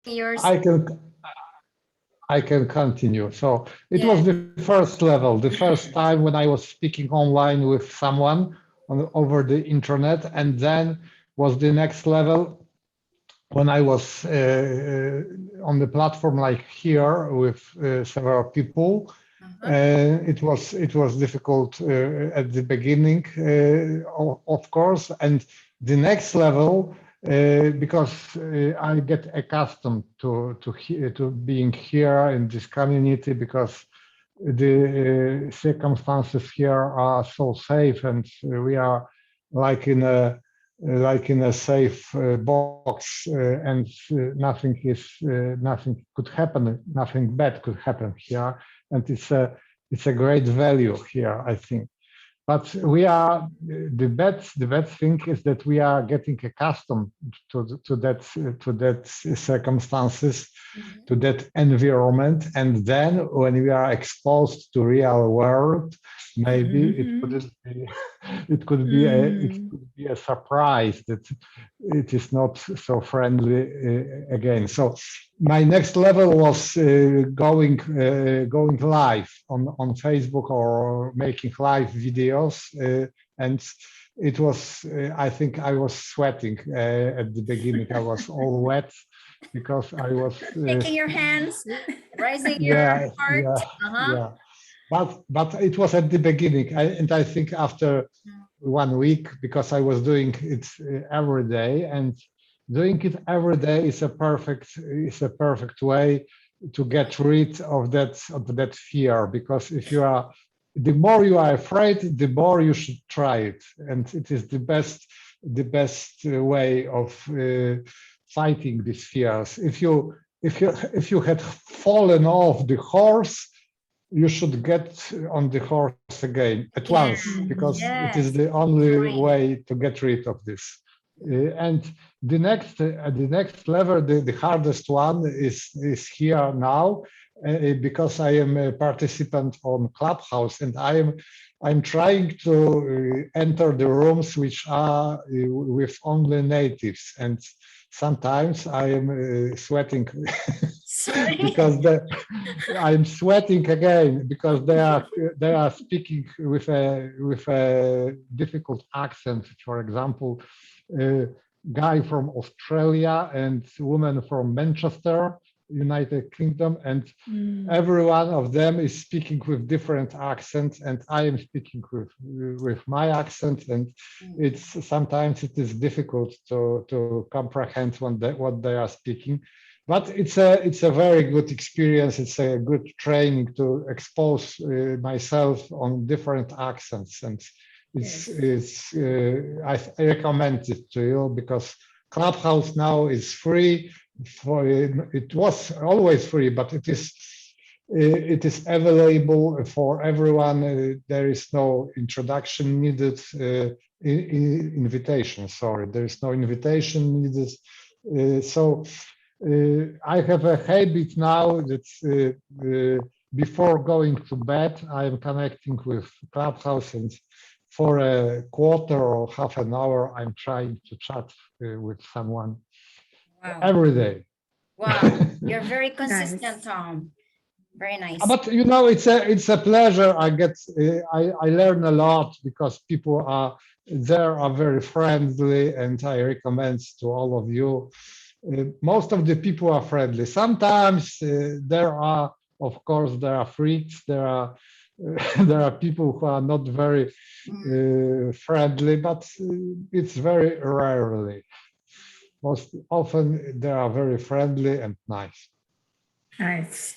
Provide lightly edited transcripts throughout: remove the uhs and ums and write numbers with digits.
yours. I can I can continue. So it Yeah. was the first level, the first time when I was speaking online with someone over the internet, and then was the next level when I was on the platform like here with several people. Uh-huh. It was difficult at the beginning, of course, and the next level because I get accustomed to being here in this community because the circumstances here are so safe and we are like in a safe box and nothing could happen, nothing bad could happen here, and it's a great value here, I think. But we are the bad thing is that we are getting accustomed to that circumstances, Mhm. to that environment, and then when we are exposed to real world, maybe it could be a surprise that it is not so friendly again. So my next level was going live on Facebook or making live videos, and it was I think I was sweating at the beginning. I was all wet because I was Shaking your hands, raising your yeah, heart. yeah, Uh-huh. yeah. But it was at the beginning, and I think after 1 week, because I was doing it every day, and doing it every day is a perfect way to get rid of that fear. Because if you are, the more you are afraid, the more you should try it, and it is the best way of fighting these fears. If you had fallen off the horse, you should get on the horse again at once, Again. because it is Yes. the only Join. way to get rid of this. And the next level, the hardest one is here now, because I am a participant on Clubhouse, and I'm trying to enter the rooms which are with only natives, and sometimes I am sweating Sorry. because I'm sweating again because they are speaking with a difficult accent. For example, a guy from Australia and woman from Manchester, United Kingdom, and every one of them is speaking with different accents, and I am speaking with my accent, and it's sometimes it is difficult to comprehend what they are speaking. But it's a very good experience. It's a good training to expose myself on different accents, and it's Yes. it's I recommend it to you because Clubhouse now is free. It was always free, but it is available for everyone. There is no introduction needed. Invitation. Sorry, there is no invitation needed. So I have a habit now that before going to bed, I am connecting with Clubhouse, and for a quarter or half an hour, I'm trying to chat with someone Wow. every day. Wow. You're very consistent, Tom. Very nice. But it's a pleasure. I learn a lot because people are very friendly, and I recommend to all of you. Most of the people are friendly. Sometimes of course, there are freaks. There are people who are not very friendly, but it's very rarely. Most often, they are very friendly and nice. Nice.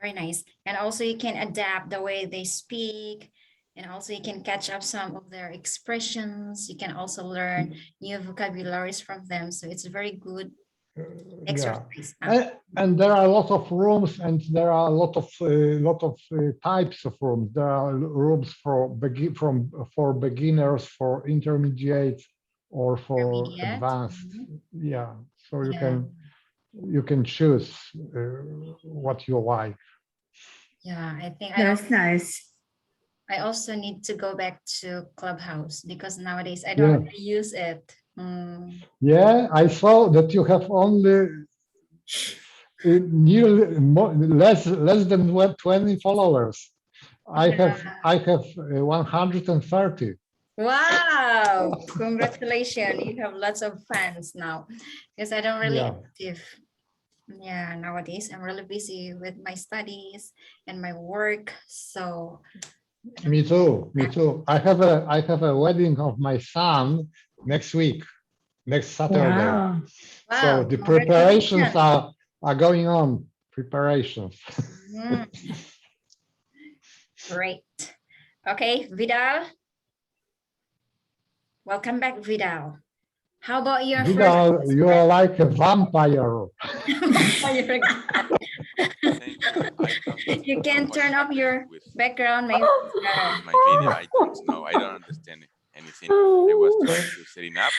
Very nice. And also you can adapt the way they speak. And also you can catch up some of their expressions. You can also learn new vocabularies from them. So it's a very good Yeah, exercise. and there are a lot of rooms, and there are a lot of types of rooms. There are rooms for beginners, for intermediate, or for Intermediate. advanced. Yeah, so you Yeah. can you can choose what you like. Yeah. I think That's nice. I also need to go back to Clubhouse because nowadays I don't Yeah, really use it. yeah. I saw that you have only Less than 20 followers. I have 130. Wow, congratulations. You have lots of fans now. Because I don't really Yeah. active. Yeah, nowadays I'm really busy with my studies and my work. So I don't Me really too. Me active. too. I have a wedding of my son next week, next Saturday. Wow. So Wow, the preparations congratulations. are going on. Preparations. Mhm, great. Okay, Vidal, welcome back, Vidal. How about your first Vidal, you are experience? like a vampire. Vampire again. Thank you. I don't know You can what's turn off happening your background, maybe. with my video icons. No, I don't understand anything. I was trying to setting up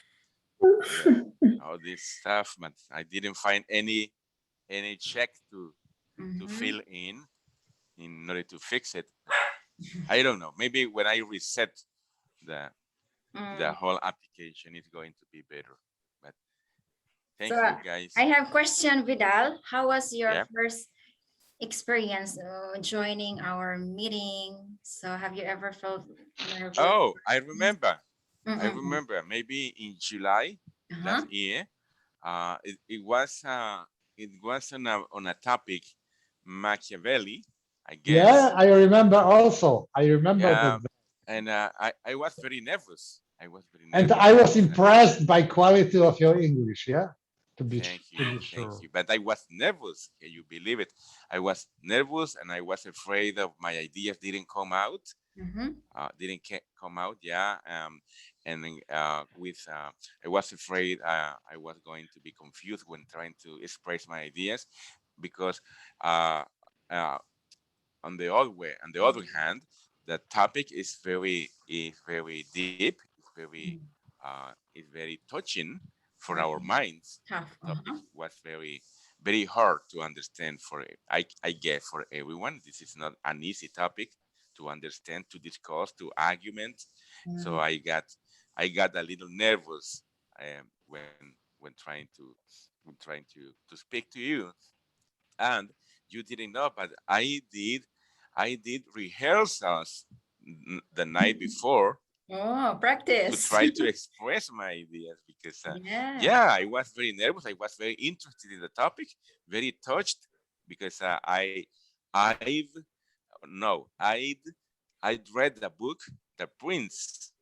all this stuff, but I didn't find any check to Mhm. fill in order to fix it. I don't know. Maybe when I reset the Mm. whole application, it's going to be better. But So thank you guys. I have question, Vidal. How was your Yeah. first experience joining our meeting? So have you ever felt nervous? Oh, I remember. I Mm-mm. remember. Maybe in July Uh-huh. last year, it was on a topic Machiavelli, I Yeah, guess. I remember also. I remember Yeah, that. and I was very nervous. I was very And nervous I was because impressed by quality of your English, yeah? thank To you, be thank sure. you. But I was nervous. Can you believe it? I was nervous, and I was afraid of my ideas didn't come out. Mhm. Come out, yeah. And then, I was afraid I was going to be confused when trying to express my ideas because uh, uh, on the other hand, the topic is very deep. It's very touching for our Mhm. minds. Tough. The topic Uh-huh. was very hard to understand for I guess for everyone. This is not an easy topic to understand, to discuss, to argument. So Mm. I got a little nervous when trying to speak to you, and you didn't know, but I did rehearsals the night before Oh, to practice. try to express my ideas because Yeah. yeah, I was very nervous. I was very interested in the topic, very touched because I've no I'd read the book The Prince,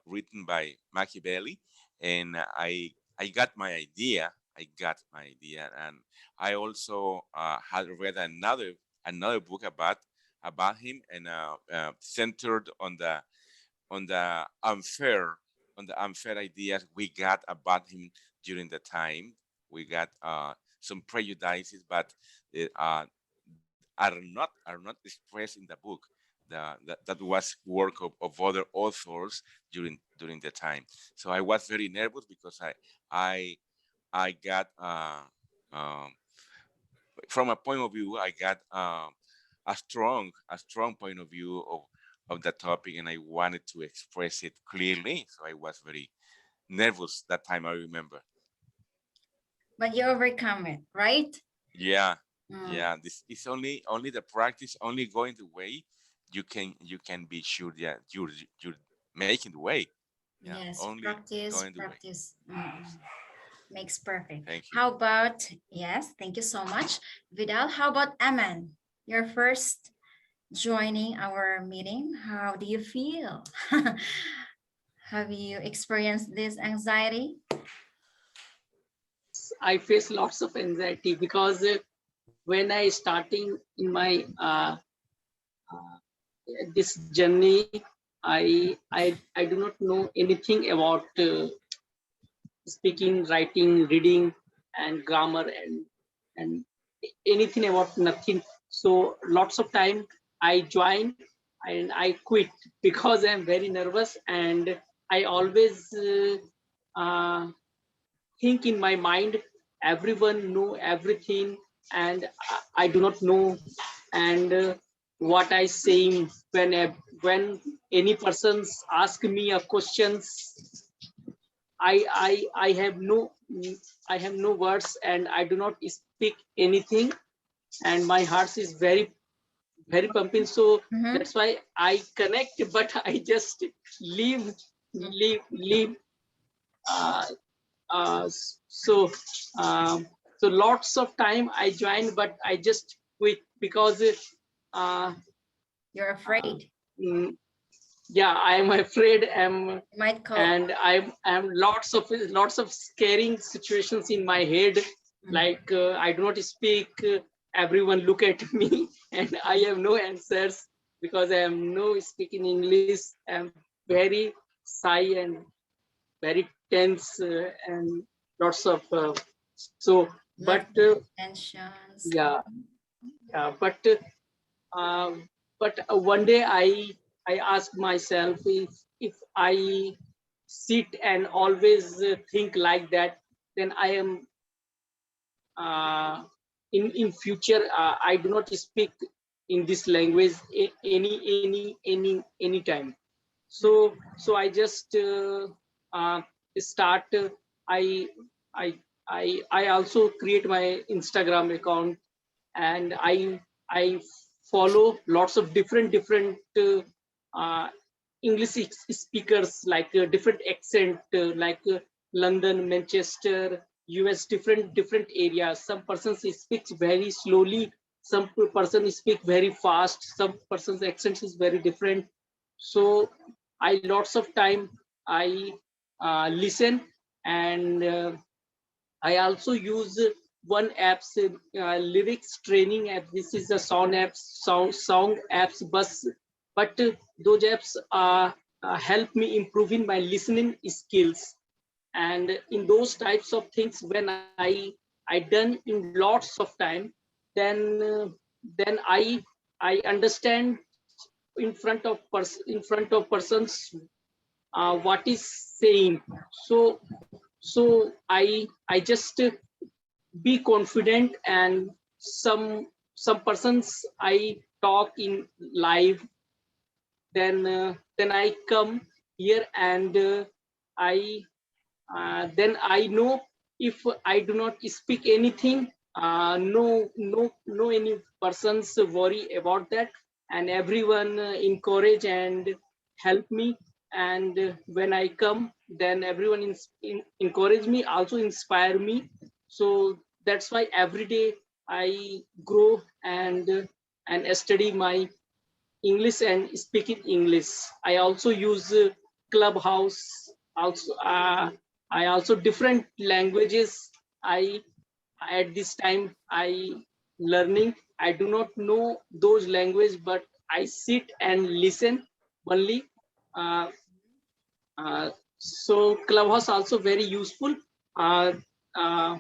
written by Machiavelli, and I got my idea. And I also had read another book about him, and centered on the unfair ideas we got about him during the time. We got some prejudices, but uh, are not expressed in the book. That was work of other authors during the time. So I was very nervous because I I got from a point of view, I got a strong point of view of the topic, and I wanted to express it clearly. So I was very nervous that time. I remember. But you overcome it, right? Yeah, Mm. yeah. This is only the practice, only going the way you can be sure that you're making the way. Yeah, Yes, only practice, going the way. practice. Makes perfect. Thank you. How about, yes, thank you so much, Vidal. How about Aman? Your first joining our meeting. How do you feel? Have you experienced this anxiety? I face lots of anxiety because when I starting in my this journey, I do not know anything about speaking, writing, reading, and grammar and anything about nothing. So lots of time I join and I quit because I'm very nervous, and I always think in my mind everyone know everything, and I do not know, and what I saying when any persons ask me a questions, I have no words, and I do not speak anything, and my heart is very pumping. So Mhm. that's why I connect, but I just leave leave. Uh, uh, so um, so lots of time I joined, but I just quit because uh, You're afraid. mm, yeah, I am afraid. You might call. And I'm lots of scaring situations in my head, like I do not speak, everyone look at me and I have no answers because I am no speaking English. I'm very shy and very tense, and lots of so Lot but of tensions. yeah, yeah, uh, one day I asked myself, if I sit and always think like that, then I am in future I do not speak in this language any time. So I just uh, start. I I I also create my Instagram account, and I follow lots of different uh, English speakers, like different accent, like London, Manchester, US, different areas. Some persons speaks very slowly, some person speak very fast, some person's accent is very different. So I lots of time I listen, and I also use one app's lyrics training app. This is a song apps, but those apps help me improving my listening skills. And in those types of things, when I done in lots of time, then I understand in front of persons what is saying. So I just be confident, and some persons I talk in live, then I come here, and I then I know, if I do not speak anything, no any persons worry about that, and everyone encourage and help me. And when I come, then everyone encourage me, also inspire me. So that's why every day I grow, and study my English and speaking English. I also use Clubhouse. Also, I also different languages. I at this time I learning. I do not know those language, but I sit and listen only. Uh, so Clubhouse also very useful. Uh, uh,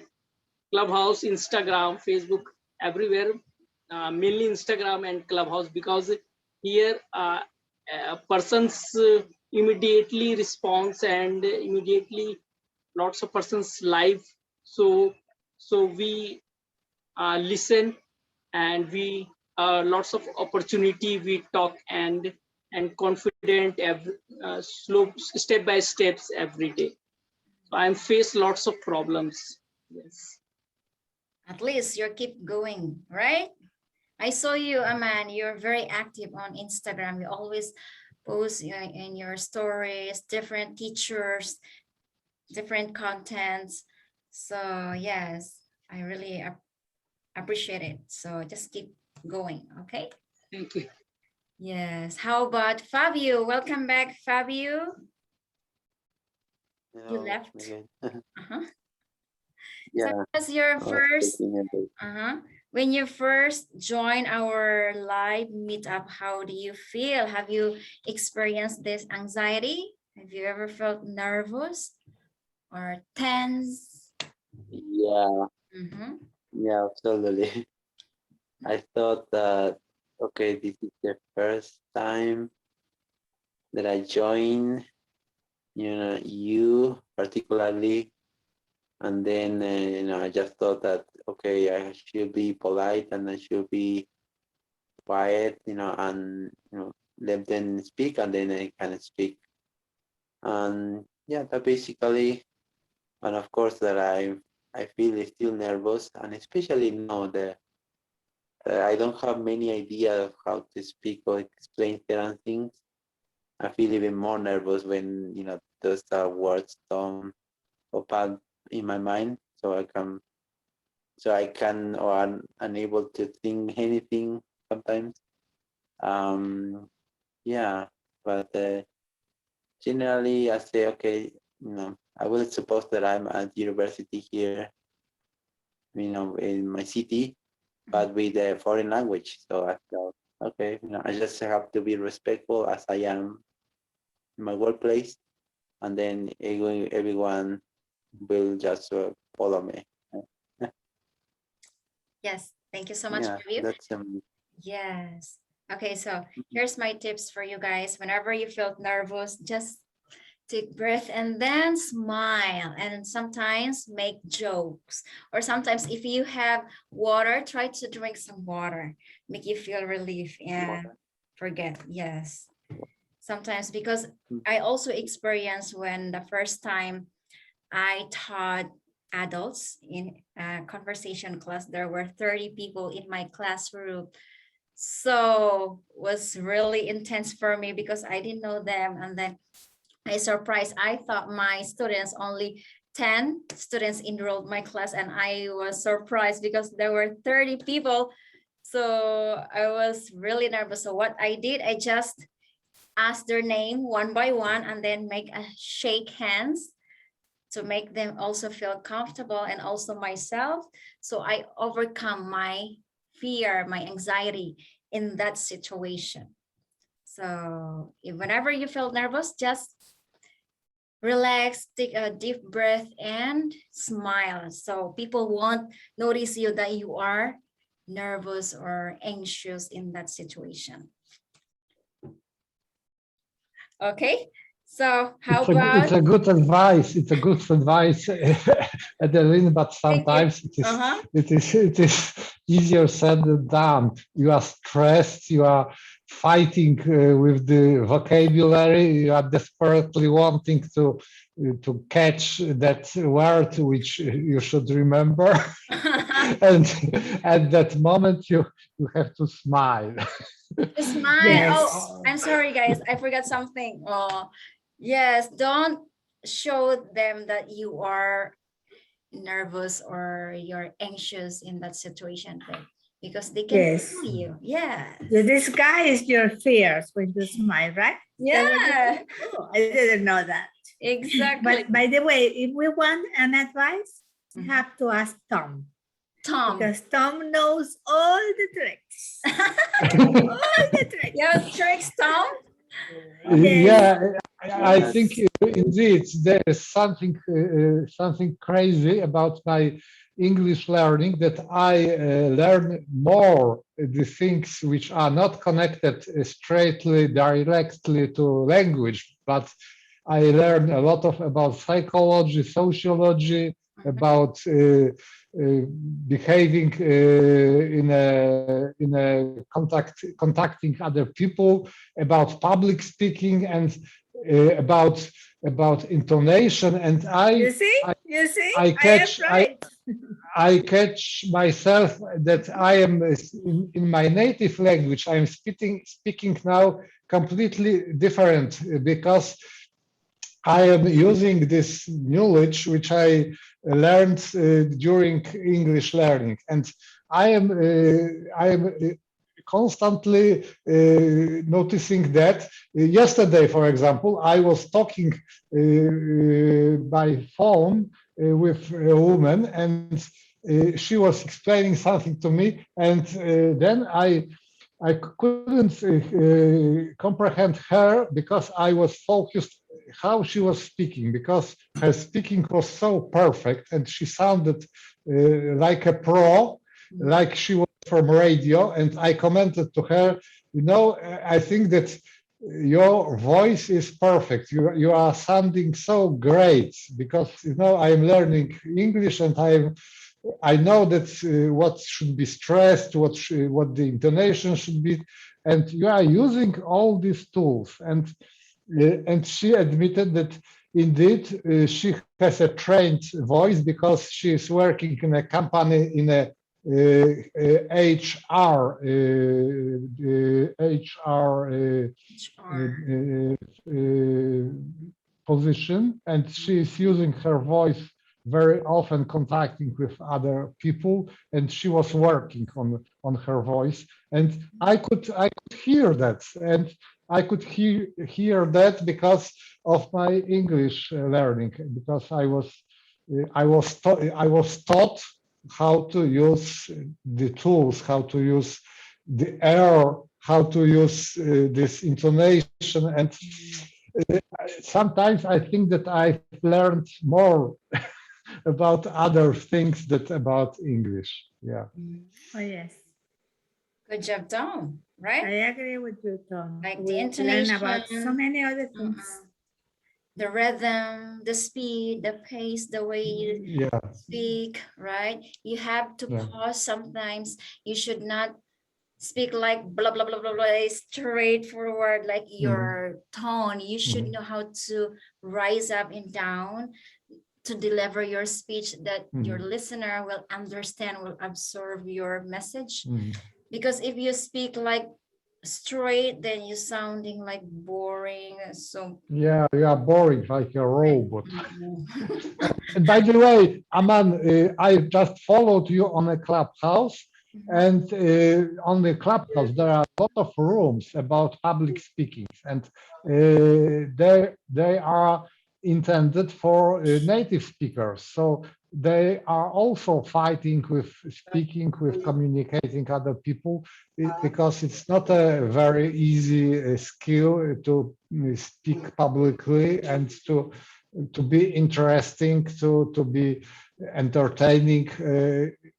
Clubhouse, Instagram, Facebook, everywhere. Mainly Instagram and Clubhouse, because here persons immediately response, and immediately lots of persons live. So we listen, and we lots of opportunity, we talk, and confident every slow step by steps every day. So I'm face lots of problems. Yes. At least you keep going, right? I saw you, Aman. You're very active on Instagram. You always post in your stories, different teachers, different contents. So yes, I really appreciate it. So just keep going, okay? Thank you. Yes. How about Fabio? Welcome back, Fabio. You Hello left. again. Uh-huh. So Yeah, was your I was first, taking a break. when you first joined our live meetup, how do you feel? Have you experienced this anxiety? Have you ever felt nervous or tense? Yeah, Mm-hmm. yeah, absolutely. I thought that, okay, this is the first time that I join, you particularly, and then, I just thought that, okay, I should be polite and I should be quiet, and, let them speak and then I can speak. And yeah, that basically, and of course that I feel still nervous, and especially now that I don't have many idea of how to speak or explain certain things. I feel even more nervous when those words don't pop up in my mind, so I can or I'm unable to think anything sometimes. Um, yeah, but generally I say okay, I will suppose that I'm at university here, in my city, but with a foreign language. So I felt okay, I just have to be respectful as I am in my workplace, and then everyone will just follow me. Yes, thank you so much, Yeah, Review. that's Yes. Okay, so here's my tips for you guys. Whenever you feel nervous, just take breath and then smile, and sometimes make jokes, or sometimes if you have water, try to drink some water, make you feel relief and forget. Yes, sometimes, because I also experienced when the first time I taught adults in a conversation class, there were 30 people in my classroom, so was really intense for me because I didn't know them. And then I surprised. I thought my students, only 10 students enrolled my class, and I was surprised because there were 30 people. So I was really nervous. So what I did, I just asked their name one by one and then make a shake hands to make them also feel comfortable, and also myself. So I overcome my fear, my anxiety in that situation. So whenever you feel nervous, just relax, take a deep breath and smile. So people won't notice you that you are nervous or anxious in that situation. Okay, so how It's about, a good advice. It's a good advice, Adeline, but thank you. sometimes Uh-huh. it is easier said than done. You are stressed. You are fighting with the vocabulary. You are desperately wanting to catch that word which you should remember, and at that moment you have to smile. Smile. Yes. Oh, I'm sorry, guys. I forgot something. Oh, yes. Don't show them that you are nervous or you're anxious in that situation, because they can Yes. feel you. Yes. You disguise your fears when you smile, right? Is that what you Yeah, do? Oh, I didn't know that. exactly. But by the way, if we want an advice, we Mhm. have to ask Tom, Tom. because Tom knows all the tricks. All the tricks. You have tricks, Tom? Yes. Yeah, I think Yes. indeed there is something crazy about my English learning, that I learn more the things which are not connected straightly, directly to language, but I learn a lot about psychology, sociology, about behaving contacting other people, about public speaking, and about intonation. And You see? I You see? I I am catch right. I catch myself that I am in my native language. I am speaking now completely different, because I am using this knowledge which I learned during English learning, and I am constantly noticing that. Yesterday, for example, I was talking by phone with a woman, and she was explaining something to me, and then I couldn't comprehend her, because I was focused how she was speaking, because her speaking was so perfect and she sounded like a pro, like she was from radio. And I commented to her, I think that your voice is perfect. You are sounding so great, because I am learning English, and I know that what should be stressed, what the intonation should be, and you are using all these tools. And she admitted that indeed, she has a trained voice because she is working in a company in a HR HR. position, and she is using her voice very often contacting with other people, and she was working on her voice, and I could hear that, and I could hear that because of my English learning, because I was taught how to use the tools, how to use the air, how to use this intonation, and sometimes I think that I've learned more about other things than about English. Yeah. Oh, yes. Good job, Tom, right? I agree with you, Tom. Like the We learn about so intonation, many other things. the rhythm, the speed, the pace, the way you Yeah. speak, right? You have to Yeah. pause sometimes. You should not speak like blah blah blah blah blah straightforward like your tone. You should know how to rise up and down to deliver your speech that your listener will understand, will absorb your message. Because if you speak like straight, then you sounding like boring. So Yeah, you are boring like a robot. And by the way, Aman, I just followed you on a Clubhouse, and on the Clubhouse there are a lot of rooms about public speaking, and they are intended for native speakers. So they are also fighting with speaking, with communicating other people, because it's not a very easy skill to speak publicly and to be interesting, to be entertaining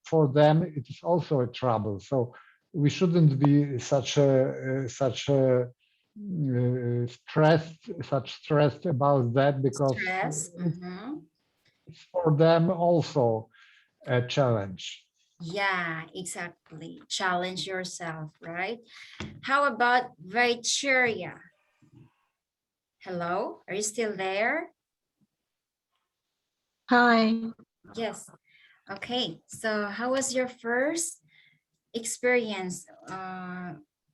for them. It is also a trouble. So we shouldn't be stressed about that, because stress. it's for them also a challenge. Yeah, exactly. Challenge yourself, right? How about Vaicheria? Hello, are you still there? Hi. Yes. Okay. So how was your first experience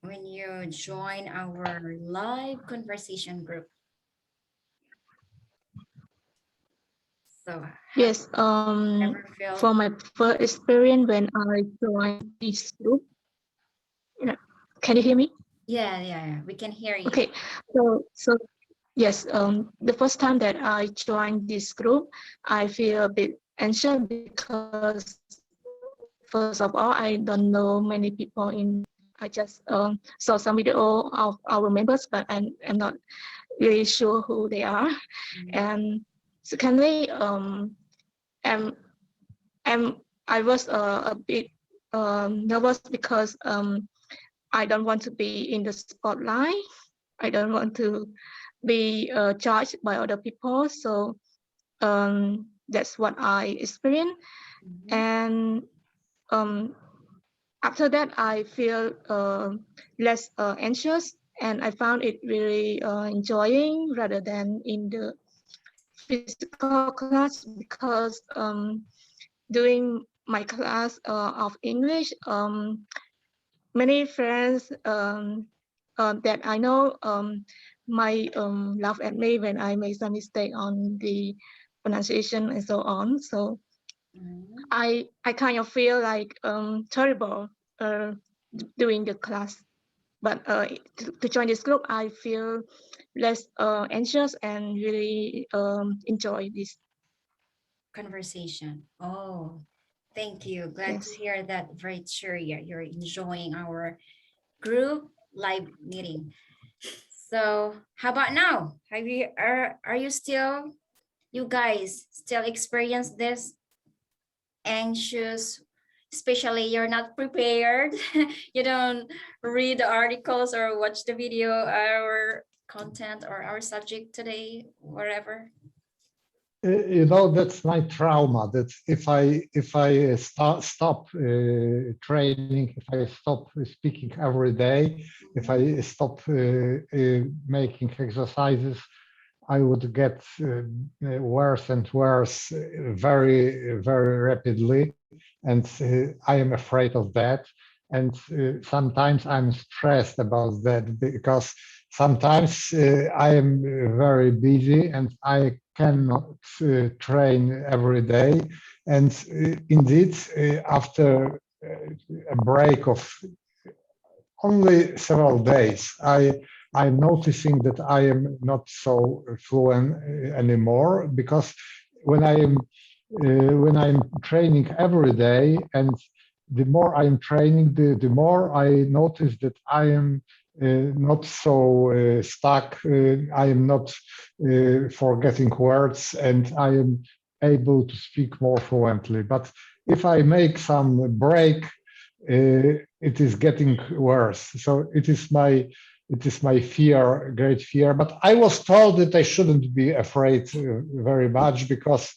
when you join our live conversation group? So have Yes. you ever felt? For my first experience when I joined this group, can you hear me? Yeah. We can hear you. Okay. So yes. The first time that I joined this group, I feel a bit anxious because first of all, I don't know many people in. I just saw some video of our members, but I'm not really sure who they are. And secondly, I'm, I was a bit nervous because I don't want to be in the spotlight. I don't want to be judged by other people. So that's what I experienced. And after that, I feel less anxious, and I found it really enjoying rather than in the physical class, because during my class of English, many friends that I know might laugh at me when I make some mistake on the pronunciation and so on. So I kind of feel like terrible during the class. But to join this group, I feel less anxious and really enjoy this Conversation. Oh, thank you. Glad to Yes. hear that, Vaicheria. You're enjoying our group live meeting. So how about now? Are you still, you guys still experience this anxious, especially you're not prepared, you don't read the articles or watch the video, our content or our subject today, whatever? That's my trauma. That if I stop training, if I stop speaking every day, if I stop making exercises, I would get worse and worse very, very rapidly. And I am afraid of that. And sometimes I'm stressed about that because sometimes I am very busy and I cannot train every day. And indeed, after a break of only several days, I'm noticing that I am not so fluent anymore because when I am when I'm training every day, and the more I'm training, the more I notice that I am not so stuck. I am not forgetting words, and I am able to speak more fluently. But if I make some break, it is getting worse. So it is my fear, great fear. But I was told that I shouldn't be afraid very much because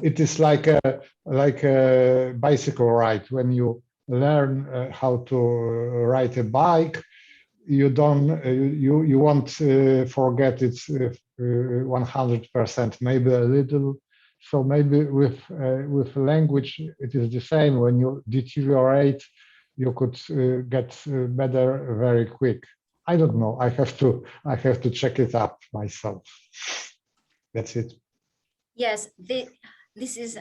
it is like a bicycle ride. When you learn how to ride a bike, you don't you won't forget it 100%, maybe a little. So maybe with language it is the same. When you deteriorate, you could get better very quick. I don't know. I have to check it up myself. That's it. Yes, this is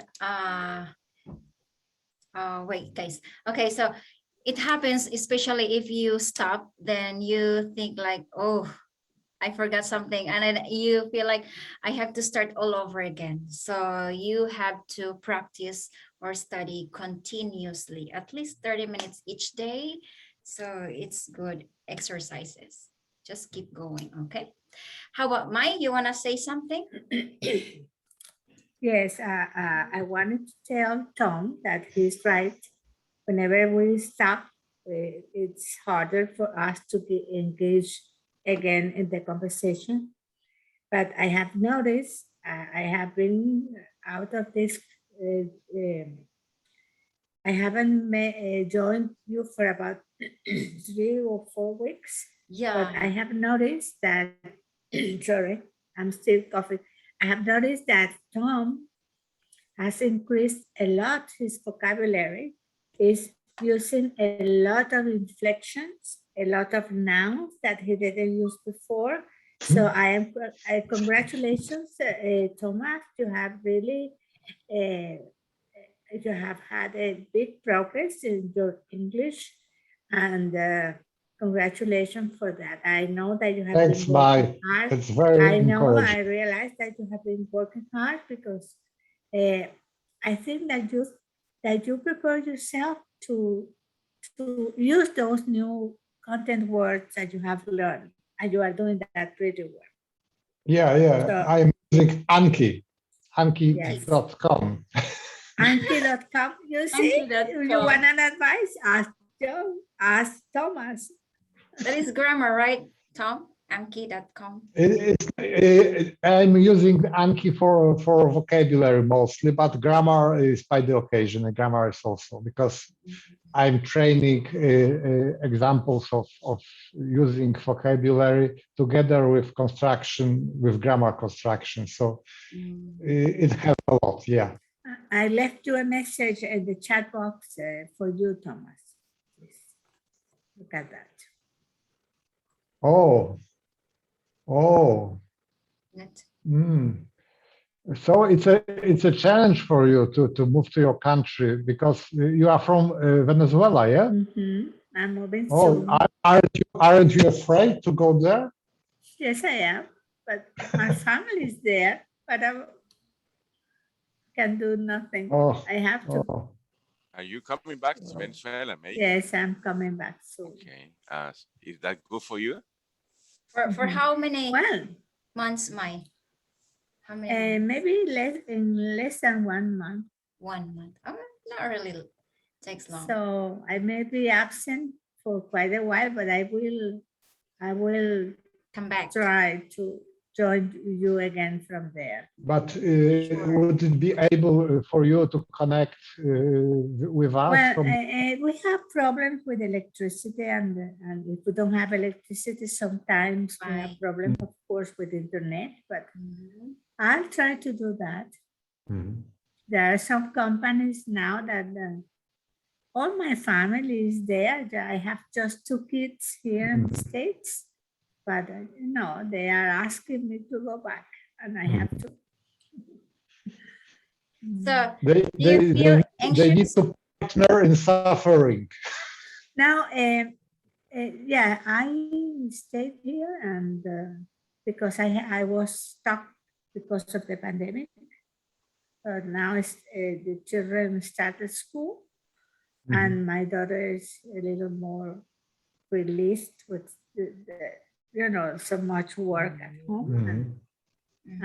wait, guys. Okay, so it happens especially if you stop, then you think like, oh, I forgot something, and then you feel like I have to start all over again. So you have to practice or study continuously, at least 30 minutes each day. So it's good exercises. Just keep going, okay? How about Mai? You want to say something? Yes, I wanted to tell Tom that he's right. Whenever we stop, it's harder for us to get engaged again in the conversation. But I have noticed, I have been out of this. I haven't joined you for about 3 or 4 weeks, but I Yeah. have noticed that. Sorry, I'm still coughing. I have noticed that Tom has increased a lot his vocabulary, is using a lot of inflections, a lot of nouns that he didn't use before. So congratulations, Thomas. You have really, uh, you have had a big progress in your English, and congratulations for that. I know that you have been Thanks, working Mai. hard. That's very I know, encouraging. I realize that you have been working hard because I think that you prepare yourself to use those new content words that you have learned, and you are doing that pretty well. Yeah, So I'm using Anki, yes, Anki.com. Anki.com. You see, you want Anki.com. an advice? Ask Joe, ask Thomas. That is grammar, right, Tom? Anki.com. I'm using Anki for vocabulary mostly, but grammar is by the occasion. And grammar is also because I'm training examples of using vocabulary together with construction, with grammar construction. So it helps a lot. Yeah. I left you a message in the chat box for you, Thomas. Please look at that. Oh, oh. Net. So it's a challenge for you to move to your country because you are from Venezuela, yeah? I'm moving Oh, soon. aren't you afraid to go there? Yes, I am, but my family is there, but I can do nothing. Oh, I have to. oh. Are you coming back to Venezuela, May? Yes, I'm coming back soon. Okay. Is that good for you? For how many Well, months, Mai? How many? maybe less than 1 month. 1 month. Oh, not really takes long. So I may be absent for quite a while, but I will Come back. try to join you again from there. But Sure. would it be able for you to connect with us Well, from? we have problems with electricity, and if we don't have electricity, sometimes we have Right. problems, of course, with internet. But Mhm. I'll try to do that. Mhm. There are some companies now that all my family is there. I have just 2 kids here in the States, but they are asking me to go back, and I have to. So They, do you they, feel they need anxious? to partner in suffering. Now, yeah, I stayed here, and because I was stuck because of the pandemic. Now the children started school, and my daughter is a little more released with so much work at home, Mhm.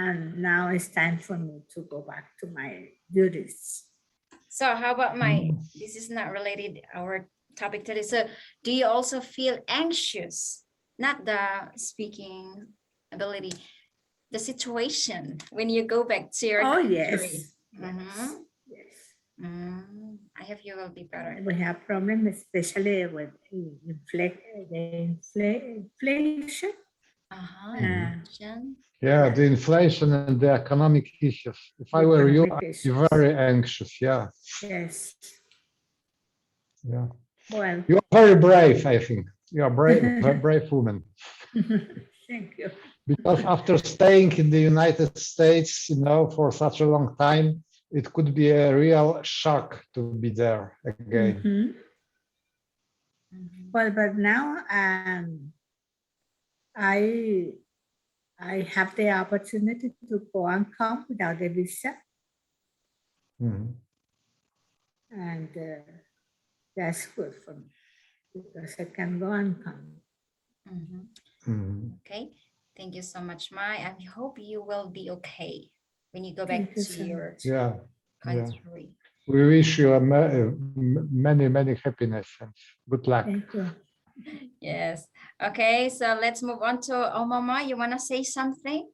and now it's time for me to go back to my duties. So how about this is not related our topic today. So do you also feel anxious? Not the speaking ability, the situation when you go back to your Oh country. yes, Mhm. yes. I hope you will be better. We have problems, especially with inflation. Uh-huh. Uh, Inflation. Yeah, the inflation and the economic issues. If I the were you, economic I'd be issues. very anxious. Yeah, Yes. yeah. Well, You are very brave, I think. You are brave, very brave woman. thank you. Because after staying in the United States, for such a long time, it could be a real shock to be there again. Mhm. Mhm. Well, but now I I have the opportunity to go and come without a visa, Mhm. and that's good for me because I can go and come. Mhm. Mhm. Okay. Thank you so much, Mai. I hope you will be okay when you go back Thank you to so your much. Yeah, yeah. country. We wish you many, many happiness and good luck. Thank you. Yes. Okay. So let's move on to Mama. You want to say something?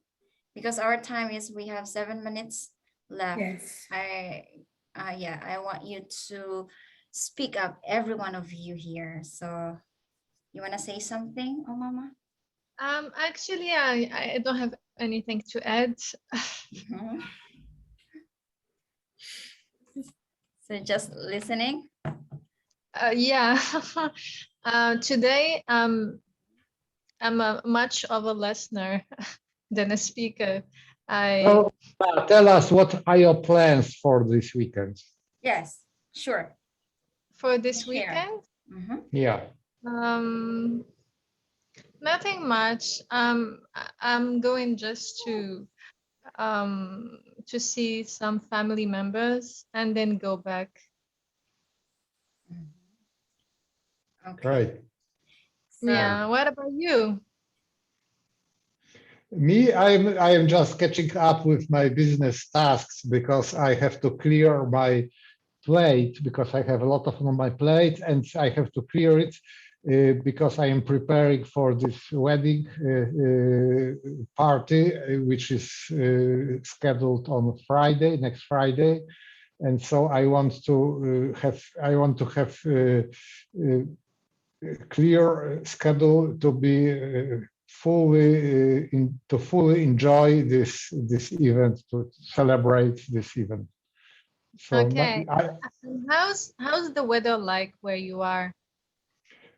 Because our time is we have 7 minutes left. Yes. I want you to speak up, every one of you here. So you want to say something, Mama? Actually, I don't have anything to add. Mhm. So just listening. Yeah. Today, I'm much of a listener than a speaker. Well, tell us, what are your plans for this weekend? Yes, sure. For this Share. weekend, Mhm. Yeah. um, nothing much. I'm going just to see some family members and then go back. Okay. Right. So, Yeah. What about you? Me, I am just catching up with my business tasks because I have to clear my plate because I have a lot of on my plate and I have to clear it because I am preparing for this wedding party, which is scheduled on Friday, next Friday. And so I want to have clear schedule to be to fully enjoy this event, to celebrate this event. So Okay. How's the weather like where you are?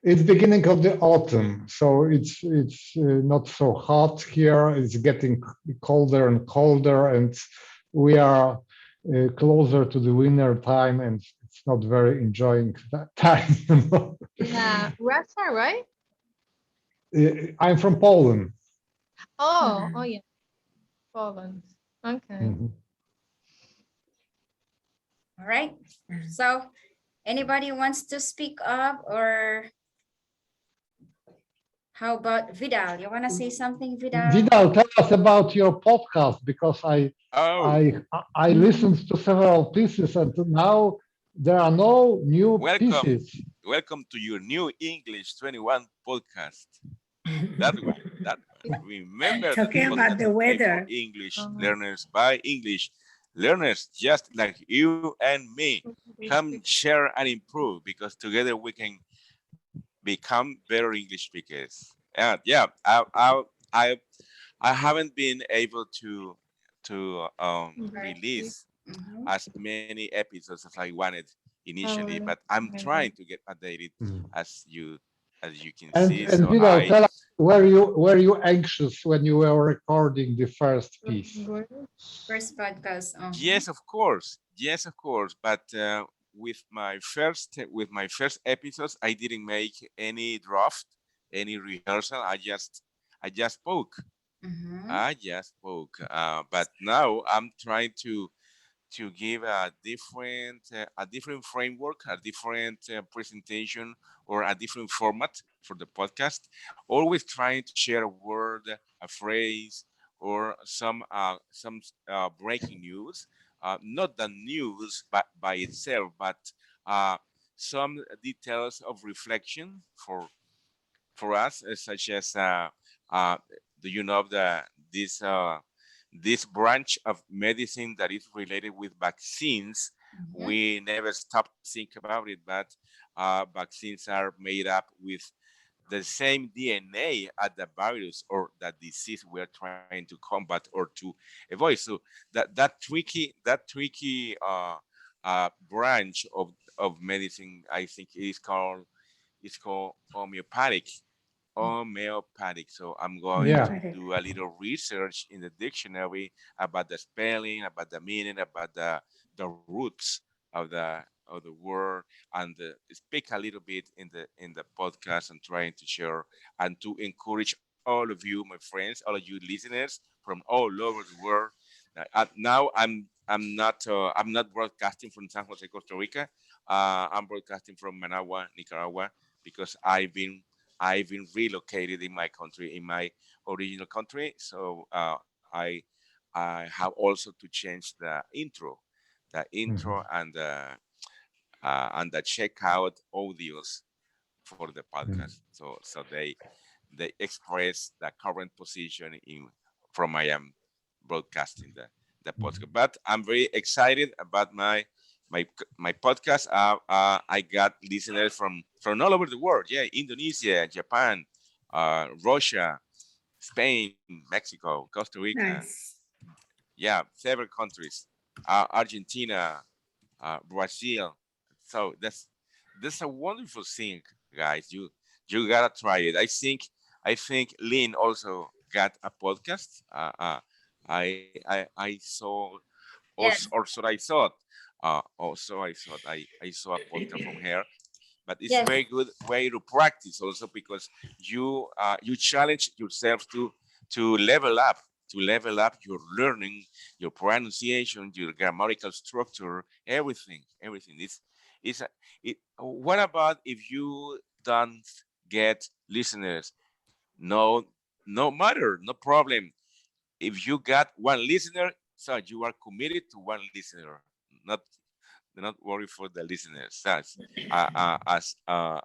it's beginning of the autumn, so it's not so hot here. It's getting colder and colder, and we are closer to the winter time, and it's not very enjoying that time. Yeah, Russia, right? I'm from Poland. Oh yeah, Poland. Okay. Mhm. all right. So, anybody wants to speak up, or how about Vidal? You want to say something, Vidal? Vidal, tell us about your podcast because Oh, I listened to several pieces and now there are no new welcome. pieces. Welcome to your new English 21 podcast. That one. that one. Remember the Talking about podcast the made for weather. English Oh. learners by English learners, just like you and me. Come share and improve, because together we can become better English speakers. And yeah, I I haven't been able to release Mhm. as many episodes as I wanted initially, Oh, but I'm yeah. trying to get updated Mm. as you can And see. and So Vidal, tell us, were you anxious when you were recording the first piece? First podcast. yes, of course, yes, of course, but with my first episodes, I didn't make any draft, any rehearsal. I just spoke. Mhm. But now I'm trying to give a different framework, a different presentation, or a different format for the podcast. Always trying to share a word, a phrase, or some breaking news. Not the news by itself, but uh, some details of reflection for us, such as uh, do you know this branch of medicine that is related with vaccines? Mhm. We never stop to think about it, but vaccines are made up with the same DNA as the virus or the disease we're trying to combat or to avoid. So that tricky branch of medicine, I think, is called homeopathic. So I'm going Yeah. to do a little research in the dictionary about the spelling, about the meaning, about the roots of the word, and speak a little bit in the podcast, and trying to share and to encourage all of you, my friends, all of you listeners from all over the world. Now I'm not broadcasting from San Jose, Costa Rica. I'm broadcasting from Managua, Nicaragua, because I've been relocated in my country, in my original country. So I have also to change the intro Mhm. and the checkout audios for the Mm. podcast. So they express the current position in from I am broadcasting the podcast. But I'm very excited about my podcast. I got listeners from all over the world. Yeah, Indonesia, Japan, Russia, Spain, Mexico, Costa Rica. Nice. Yeah, several countries. Argentina, Brazil. So that's a wonderful thing, guys. You gotta try it. I think Lynn also got a podcast. I saw also, Yes. or so I thought. I saw a podcast from her, but it's Yes. very good way to practice also, because you challenge yourself to level up your learning, your pronunciation, your grammatical structure, everything. It's a, it What about if you don't get listeners? No no matter, no problem. If you got one listener, so you are committed to one listener. not not worry for the listeners. Uh, uh, as uh,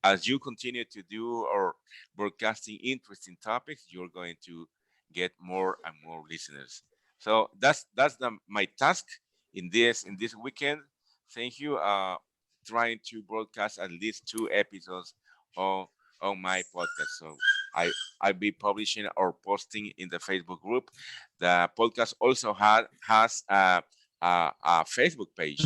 as you continue to do or broadcasting interesting topics, you're going to get more and more listeners. So my task in this weekend. Thank you. Trying to broadcast at least 2 episodes on on my podcast. So I I'll be publishing or posting in the Facebook group. The podcast also has a Facebook page.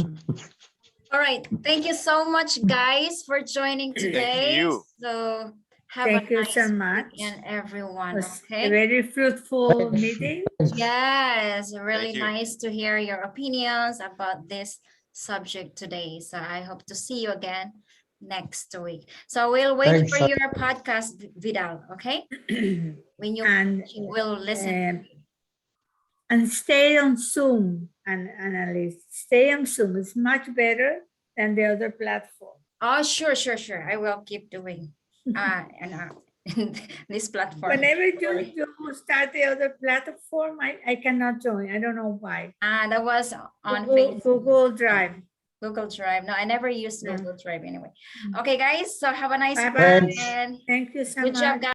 All right. Thank you so much, guys, for joining Thank today. you. So have a Thank you so nice much. weekend, It everyone. was a Okay. very fruitful Thanks. meeting. Thanks. Yes, really Thank you. nice to hear your opinions about this subject today. So I hope to see you again next week. So we'll wait Thanks. for your podcast, Vidal. Okay. When you and will listen. and stay on Zoom, and Annalise. Stay on Zoom. It's much better than the other platform. Oh, sure. I will keep doing and this platform. Whenever you, Sorry. you start the other platform, I cannot join. I don't know why. That was on Google, Facebook. Google Drive. Google Drive. No, I never used Yeah. Google Drive anyway. Okay, guys. So have a nice Bye-bye. weekend. Thank you so Good job, much. guys.